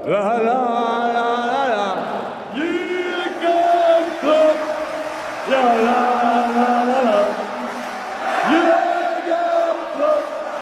라라라라라 유격법 라라라라라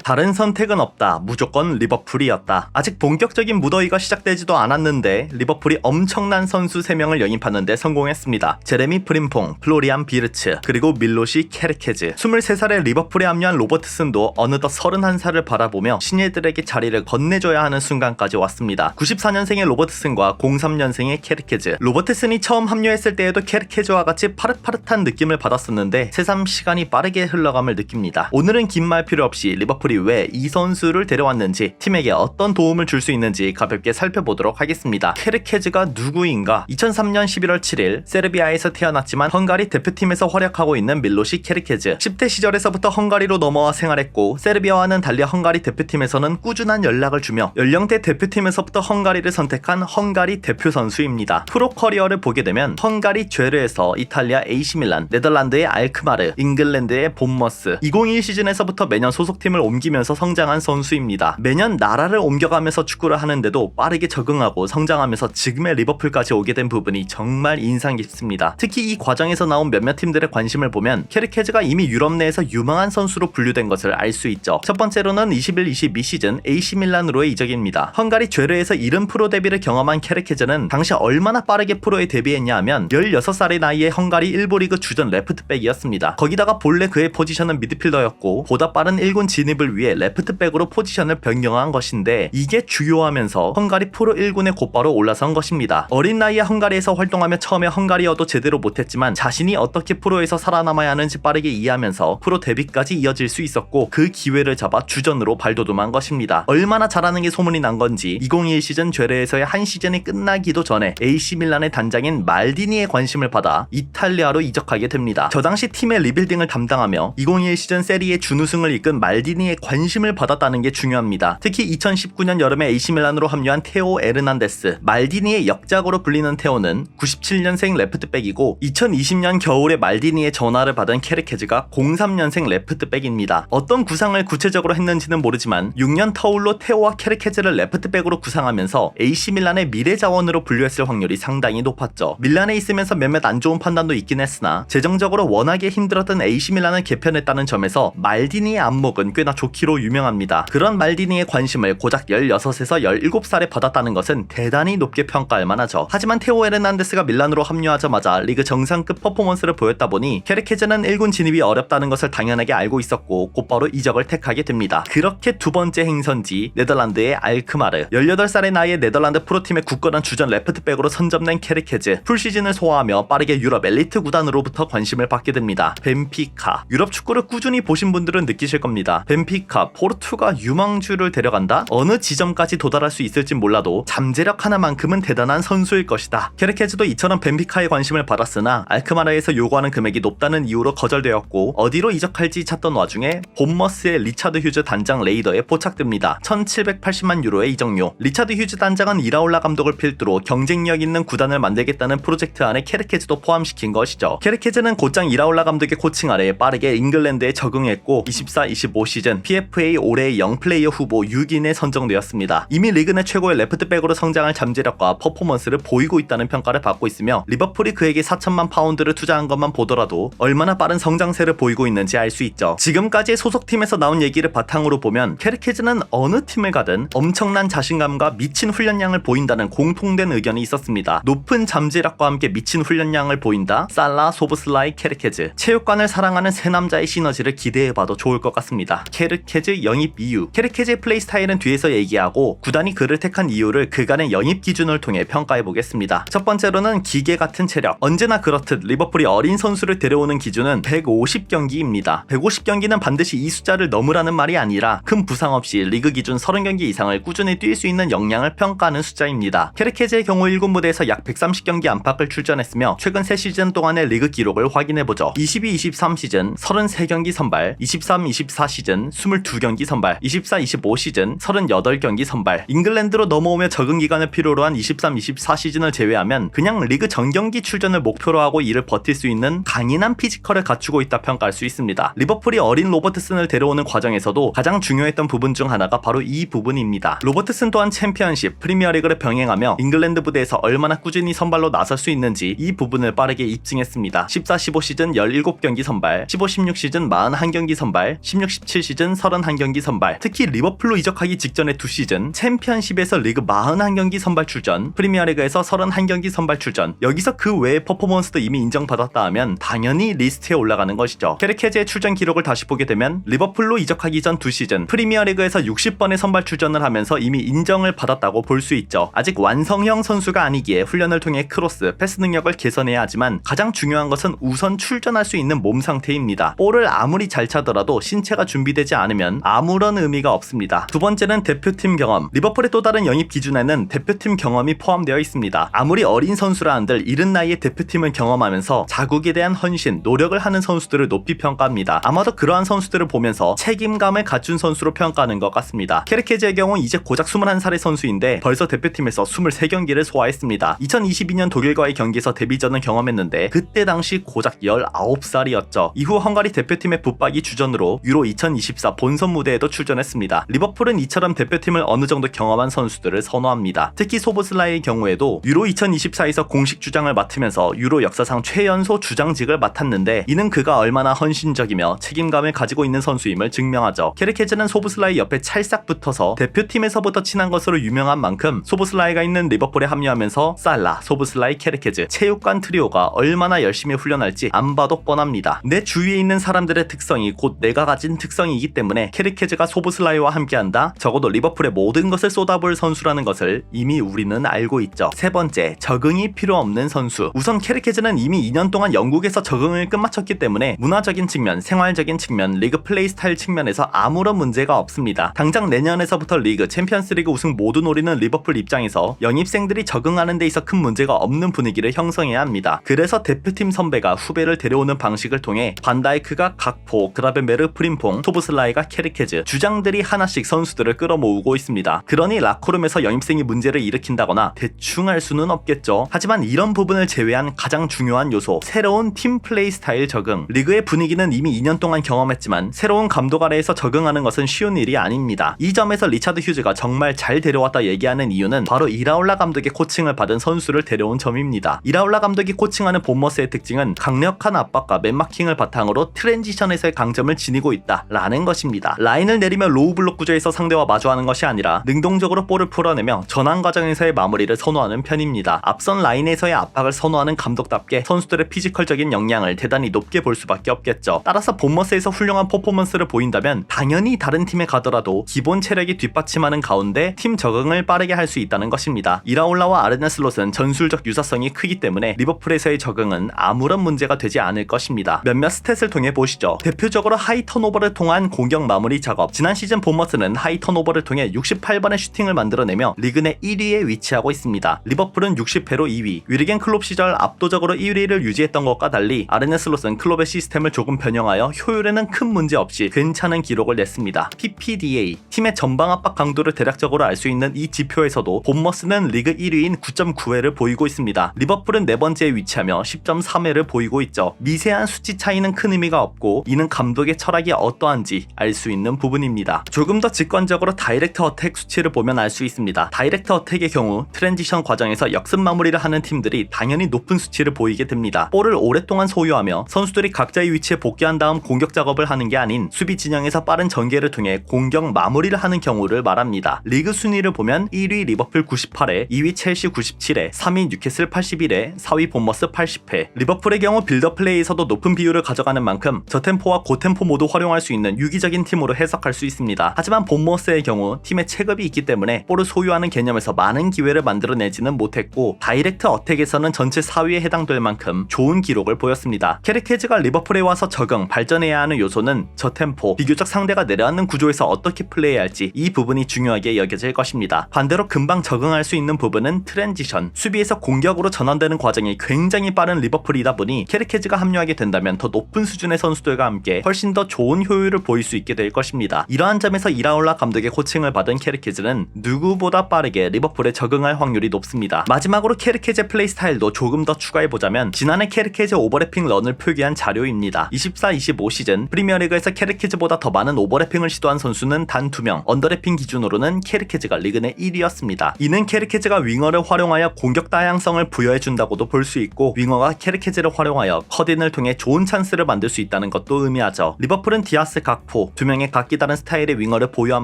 다른 선택은 없다. 무조건 리버풀이었다. 아직 본격적인 무더위가 시작되지도 않았는데 리버풀이 엄청난 선수 3명을 영입하는데 성공했습니다. 제레미 프림퐁, 플로리안 비르츠, 그리고 밀로시 케르케즈. 23살의 리버풀에 합류한 로버트슨도 어느덧 31살을 바라보며 신예들에게 자리를 건네줘야 하는 순간까지 왔습니다. 94년생의 로버트슨과 03년생의 케르케즈. 로버트슨이 처음 합류했을 때에도 케르케즈와 같이 파릇파릇한 느낌을 받았었는데 새삼 시간이 빠르게 흘러감을 느낍니다. 오늘은 긴 말 필요 없이 리버풀이 왜 이 선수를 데려왔는지, 팀에게 어떤 도움을 줄 수 있는지 가볍게 살펴보도록 하겠습니다. 케르케즈가 누구인가? 2003년 11월 7일 세르비아에서 태어났지만 헝가리 대표팀에서 활약하고 있는 밀로시 케르케즈. 10대 시절에서부터 헝가리로 넘어와 생활했고 세르비아와는 달리 헝가리 대표팀에서는 꾸준한 연락을 주며 연령대 대표팀에서부터 헝가리를 선택한 헝가리 대표 선수입니다. 프로 커리어를 보게 되면 헝가리 죄르에서 이탈리아 AC 밀란, 네덜란드의 알크마르, 잉글랜드의 본머스, 2021 시즌에서부터 매년 소속팀을 옮기면서 성장한 선수입니다. 매년 나라를 옮겨가면서 축구를 하는데도 빠르게 적응하고 성장하면서 지금의 리버풀까지 오게 된 부분이 정말 인상 깊습니다. 특히 이 과정에서 나온 몇몇 팀들의 관심을 보면 케르케즈가 이미 유럽 내에서 유망한 선수로 분류된 것을 알 수 있죠. 첫 번째로는 21-22 시즌 AC 밀란으로의 이적입니다. 헝가리 죄르에서 이른 프로 데뷔를 경험한 케르케즈는 당시 얼마나 빠르게 프로에 데뷔했냐 하면 16살의 나이에 헝가리 1부 리그 주전 레프트백이었습니다. 거기다가 본래 그의 포지션은 미드필더였고 보다 빠른 1군 진입을 위해 레프트백으로 포지션을 변경한 것인데 이게 주요하면서 헝가리 프로 1군에 곧바로 올라선 것입니다. 어린 나이에 헝가리에서 활동하며 처음에 헝가리어도 제대로 못했지만 자신이 어떻게 프로에서 살아남아야 하는지 빠르게 이해하면서 프로 데뷔까지 이어질 수 있었고 그 기회를 잡아 주전으로 발돋움한 것입니다. 얼마나 잘하는 게 소문이 난 건지 2021 시즌 죄레에서의 한 시즌이 끝나기도 전에 AC 밀란의 단장인 말디니의 관심을 받아 이탈리아로 이적하게 됩니다. 저 당시 팀의 리빌딩을 담당하며 2021 시즌 세리에 준우승을 이끈 말디니의 관심을 받았다는 게 중요합니다. 특히 2019년 여름에 AC 밀란으로 합류한 테오 에르난데스, 말디니의 역작으로 불리는 테오는 97년생 레프트백이고 2020년 겨울에 말디니의 전화를 받은 케르케즈가 03년생 레프트백입니다. 어떤 구상을 구체적으로 했는지는 모르지만 6년 터울로 테오와 케르케즈를 레프트백으로 구상하면서 AC 밀란의 미래 자원으로 분류했을 확률이 상당히 높았죠. 밀란에 있으면서 몇몇 안 좋은 판단도 있긴 했으나 재정적으로 워낙에 힘들었던 AC 밀란을 개편했다는 점에서 말디니의 안목은 꽤나 좋기로 유명합니다. 그런 말디니의 관심을 고작 16에서 17살에 받았다는 것은 대단히 높게 평가할 만하죠. 하지만 테오 에르난데스가 밀란으로 합류하자마자 리그 정상급 퍼포먼스를 보였다 보니 케르케즈는 1군 진입이 어렵다는 것을 당연하게 알고 있었고 곧바로 이적을 택하게 됩니다. 그렇게 두 번째 행선지 네덜란드의 알크마르. 18살의 나이에 네덜란드 프로팀의 굳건한 주전 레프트백으로 선점된 케르케즈. 풀시즌을 소화하며 빠르게 유럽 엘리트 구단으로부터 관심을 받게 됩니다. 벤피카. 유럽 축구를 꾸준히 보신 분들은 느끼실 겁니다. 벤피카, 포르투가 유망주를 데려간다? 어느 지점까지 도달할 수 있을진 몰라도 잠재력 하나만큼은 대단한 선수일 것이다. 케르케즈도 이처럼 벤피카에 관심을 받았으나 알크마르에서 요구하는 금액이 높다는 이유로 거절되었고 어디로 이적할지 찾던 와중에 본머스의 리차드 휴즈 단장 레이더에 포착됩니다. 1780만 유로의 이적료. 리차드 휴즈 단장은 이라올라 감독을 필두로 경쟁력 있는 구단을 만들겠다는 프로젝트 안에 케르케즈도 포함시킨 것이죠. 케르케즈는 곧장 이라올라 감독의 코칭 아래 빠르게 잉글랜드에 적응했고 24-25 시즌 PFA 올해의 영플레이어 후보 6인에 선정되었습니다. 이미 리그 내 최고의 레프트백으로 성장할 잠재력과 퍼포먼스를 보이고 있다는 평가를 받고 있으며 리버풀이 그에게 4천만 파운드를 투자한 것만 보더라도 얼마나 빠른 성장세를 보이고 있는지 알 수 있죠. 지금까지의 소속팀에서 나온 얘기를 바탕으로 보면 케르케즈는 어느 팀을 가든 엄청난 자신감과 미친 훈련량을 보인다는 공통된 의견이 있었습니다. 높은 잠재력과 함께 미친 훈련량을 보인다. 살라, 소브슬라이, 케르케즈. 체육관을 사랑하는 세 남자의 시너지를 기대해봐도 좋을 것 같습니다. 케르케즈 영입 이유. 케르케즈의 플레이 스타일은 뒤에서 얘기하고 구단이 그를 택한 이유를 그간의 영입 기준을 통해 평가해보겠습니다. 첫 번째로는 기계 같은 체력. 언제나 그렇듯 리버풀이 어린 선수를 데려오는 기준은 150경기입니다. 150경기는 반드시 이 숫자를 넘으라는 말이 아니라 큰 부상 없이 리그 기준 30경기 이상을 꾸준히 뛸 수 있는 역량을 평가하는 숫자입니다. 케르케즈의 경우 1군 무대에서 약 130경기 안팎을 출전했으며 최근 3시즌 동안의 리그 기록을 확인해보죠. 22-23 시즌 33경기 선발, 23-24 시즌 22경기 선발, 24-25 시즌 38경기 선발. 잉글랜드로 넘어오며 적응 기간을 필요로 한 23-24 시즌을 제외하면 그냥 리그 전경기 출전을 목표로 하고 이를 버틸 수 있는 강인한 피지컬을 갖추고 있다 평가할 수 있습니다. 리버풀이 어린 로버트슨을 데려오는 과정에서도 가장 중요했던 부분 중 하나가 바로 이 부분입니다. 로버트슨 또한 챔피언십, 프리미어리그를 병행하며 잉글랜드 부대에서 얼마나 꾸준히 선발로 나설 수 있는지 이 부분을 빠르게 입증했습니다. 14-15 시즌 17경기 선발, 15-16 시즌 41경기 선발, 16-17 시즌 31경기 선발. 특히 리버풀로 이적하기 직전의 두 시즌 챔피언십에서 리그 41경기 선발 출전, 프리미어리그에서 31경기 선발 출전. 여기서 그 외의 퍼포먼스도 이미 인정받았다 하면 당연히 리스트에 올라가는 것이죠. 케르케즈의 출전 기록을 다시 보게 되면 리버풀로 이적하기 전 두 시즌 프리미어리그에서 60번의 선발 출전을 하면서 이미 인정을 받았다고 볼 수 있죠. 아직 완성형 선수가 아니기에 훈련을 통해 크로스, 패스 능력을 개선해야 하지만 가장 중요한 것은 우선 출전할 수 있는 몸 상태입니다. 볼을 아무리 잘 차더라도 신체가 준비되지 않으면 아무런 의미가 없습니다. 두 번째는 대표팀 경험. 리버풀의 또 다른 영입 기준에는 대표팀 경험이 포함되어 있습니다. 아무리 어린 선수라 한들 이른 나이에 대표팀을 경험하면서 자국에 대한 헌신, 노력을 하는 선수들을 높이 평가합니다. 아마도 그러한 선수들을 보면서 책임감을 갖춘 선수로 평가하는 것 같습니다. 케르케즈의 경우 이제 고작 21살의 선수인데 벌써 대표팀에서 23경기를 소화했습니다. 2022년 독일과의 경기에서 데뷔전을 경험했는데 그때 당시 고작 19살이었죠. 이후 헝가리 대표팀의 붙박이 주전으로 유로 2024 본선 무대에도 출전했습니다. 리버풀은 이처럼 대표팀을 어느 정도 경험한 선수들을 선호합니다. 특히 소보슬라이의 경우에도 유로 2024에서 공식 주장을 맡으면서 유로 역사상 최연소 주장직을 맡았는데 이는 그가 얼마나 헌신적이며 책임감을 가지고 있는 선수임을 증명하죠. 케르케즈는 소보슬라이 옆에 찰싹 붙어서 대표팀에서부터 친한 것으로 유명한 만큼 소보슬라이가 있는 리버풀에 합류하면서 살라, 소보슬라이, 케르케즈 체육관 트리오가 얼마나 열심히 훈련할지 안 봐도 뻔합니다. 내 주위에 있는 사람들의 특성이 곧 내가 가진 특성이기 때문에 케르케즈가 소보슬라이와 함께한다? 적어도 리버풀의 모든 것을 쏟아부을 선수라는 것을 이미 우리는 알고 있죠. 세 번째, 적응이 필요 없는 선수. 우선 케르케즈는 이미 2년 동안 영국에서 적응을 끝마쳤기 때문에 문화적인 측면, 생활적인 측면, 리그 플레이 스타일 측면에서 아무런 문제가 없습니다. 당장 내년에서부터 리그, 챔피언스리그 우승 모두 노리는 리버풀 입장에서 영입생들이 적응하는 데 있어 큰 문제가 없는 분위기를 형성해야 합니다. 그래서 대표팀 선배가 후배를 데려오는 방식을 통해 반다이크가 각포, 그라벤베르, 프림퐁, 소보슬라이가 케르케즈, 주장들이 하나씩 선수들을 끌어모으고 있습니다. 그러니 라커룸에서 영입생이 문제를 일으킨다거나 대충 할 수는 없겠죠. 하지만 이런 부분을 제외한 가장 중요한 요소, 새로운 팀 플레이 스타일 적응. 리그의 분위기는 이미 2년 동안 경험했지만 새로운 감독 아래에서 적응하는 것은 쉬운 일이 아닙니다. 이 점에서 리차드 휴즈가 정말 잘 데려왔다 얘기하는 이유는 바로 이라올라 감독의 코칭을 받은 선수를 데려온 점입니다. 이라올라 감독이 코칭하는 본머스의 특징은 강력한 압박과 맨마킹을 바탕으로 트랜지션에서의 강점을 지니고 있다 라는 것입니다. 라인을 내리며 로우 블록 구조에서 상대와 마주하는 것이 아니라 능동적으로 볼을 풀어내며 전환 과정에서의 마무리를 선호하는 편입니다. 앞선 라인에서의 압박을 선호하는 감독답게 선수들의 피지컬적인 역량을 대단히 높게 볼 수밖에 없겠죠. 따라서 본머스에서 훌륭한 퍼포먼스를 보인다면 당연히 다른 팀에 가더라도 기본 체력이 뒷받침하는 가운데 팀 적응을 빠르게 할 수 있다는 것입니다. 이라올라와 아르네 슬롯은 전술적 유사성이 크기 때문에 리버풀에서의 적응은 아무런 문제가 되지 않을 것입니다. 몇몇 스탯을 통해 보시죠. 대표적으로 하이 턴오버를 통한 공격 마무리 작업. 지난 시즌 본머스는 하이 턴오버를 통해 68번의 슈팅을 만들어내며 리그 내 1위에 위치하고 있습니다. 리버풀은 60회로 2위. 위르겐 클롭 시절 압도적으로 1위를 유지했던 것과 달리 아르네 슬롯은 클롭의 시스템을 조금 변형하여 효율에는 큰 문제 없이 괜찮은 기록을 냈습니다. PPDA, 팀의 전방 압박 강도를 대략적으로 알 수 있는 이 지표에서도 본머스는 리그 1위인 9.9회를 보이고 있습니다. 리버풀은 네 번째에 위치하며 10.3회를 보이고 있죠. 미세한 수치 차이는 큰 의미가 없고 이는 감독의 철학이 어떠한지 알 수 있는 부분입니다. 조금 더 직관적으로 다이렉트 어택 수치를 보면 알 수 있습니다. 다이렉트 어택의 경우 트랜지션 과정에서 역습 마무리를 하는 팀들이 당연히 높은 수치를 보이게 됩니다. 볼을 오랫동안 소유하며 선수들이 각자의 위치에 복귀한 다음 공격 작업을 하는 게 아닌 수비 진영에서 빠른 전개를 통해 공격 마무리를 하는 경우를 말합니다. 리그 순위를 보면 1위 리버풀 98회, 2위 첼시 97회, 3위 뉴캐슬 81회, 4위 본머스 80회. 리버풀의 경우 빌더 플레이에서도 높은 비율을 가져가는 만큼 저템포와 고템포 모두 활용할 수 있는 유기적인 팀으로 해석할 수 있습니다. 하지만 본머스의 경우 팀의 체급이 있기 때문에 볼을 소유하는 개념에서 많은 기회를 만들어내지는 못했고 다이렉트 어택에서는 전체 4위에 해당될 만큼 좋은 기록을 보였습니다. 케르케즈가 리버풀에 와서 적응, 발전해야 하는 요소는 저템포, 비교적 상대가 내려앉는 구조에서 어떻게 플레이할지 이 부분이 중요하게 여겨질 것입니다. 반대로 금방 적응할 수 있는 부분은 트랜지션, 수비에서 공격으로 전환되는 과정이 굉장히 빠른 리버풀이다 보니 케르케즈가 합류하게 된다면 더 높은 수준의 선수들과 함께 훨씬 더 좋은 효율을 보일 수 수 있게 될 것입니다. 이러한 점에서 이라올라 감독의 코칭을 받은 케르케즈는 누구보다 빠르게 리버풀에 적응할 확률이 높습니다. 마지막으로 케르케즈의 플레이 스타일도 조금 더 추가해보자면 지난해 케르케즈 오버래핑 런을 표기한 자료입니다. 24-25 시즌 프리미어리그에서 케르케즈보다 더 많은 오버래핑을 시도한 선수는 단 2명, 언더래핑 기준으로는 케르케즈가 리그 내 1위였습니다. 이는 케르케즈가 윙어를 활용하여 공격 다양성을 부여해준다고도 볼 수 있고 윙어가 케르케즈를 활용하여 컷인을 통해 좋은 찬스를 만들 수 있다는 것도 의미하죠. 리버풀은 디아스, 각포 두 명의 각기 다른 스타일의 윙어를 보유한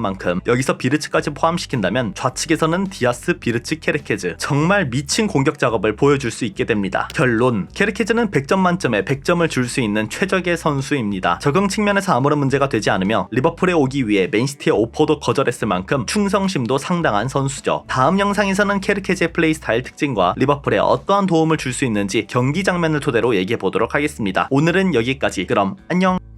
만큼 여기서 비르츠까지 포함시킨다면 좌측에서는 디아스, 비르츠, 케르케즈 정말 미친 공격 작업을 보여줄 수 있게 됩니다. 결론, 케르케즈는 100점 만점에 100점을 줄 수 있는 최적의 선수입니다. 적응 측면에서 아무런 문제가 되지 않으며 리버풀에 오기 위해 맨시티의 오퍼도 거절했을 만큼 충성심도 상당한 선수죠. 다음 영상에서는 케르케즈의 플레이 스타일 특징과 리버풀에 어떠한 도움을 줄 수 있는지 경기 장면을 토대로 얘기해 보도록 하겠습니다. 오늘은 여기까지. 그럼 안녕.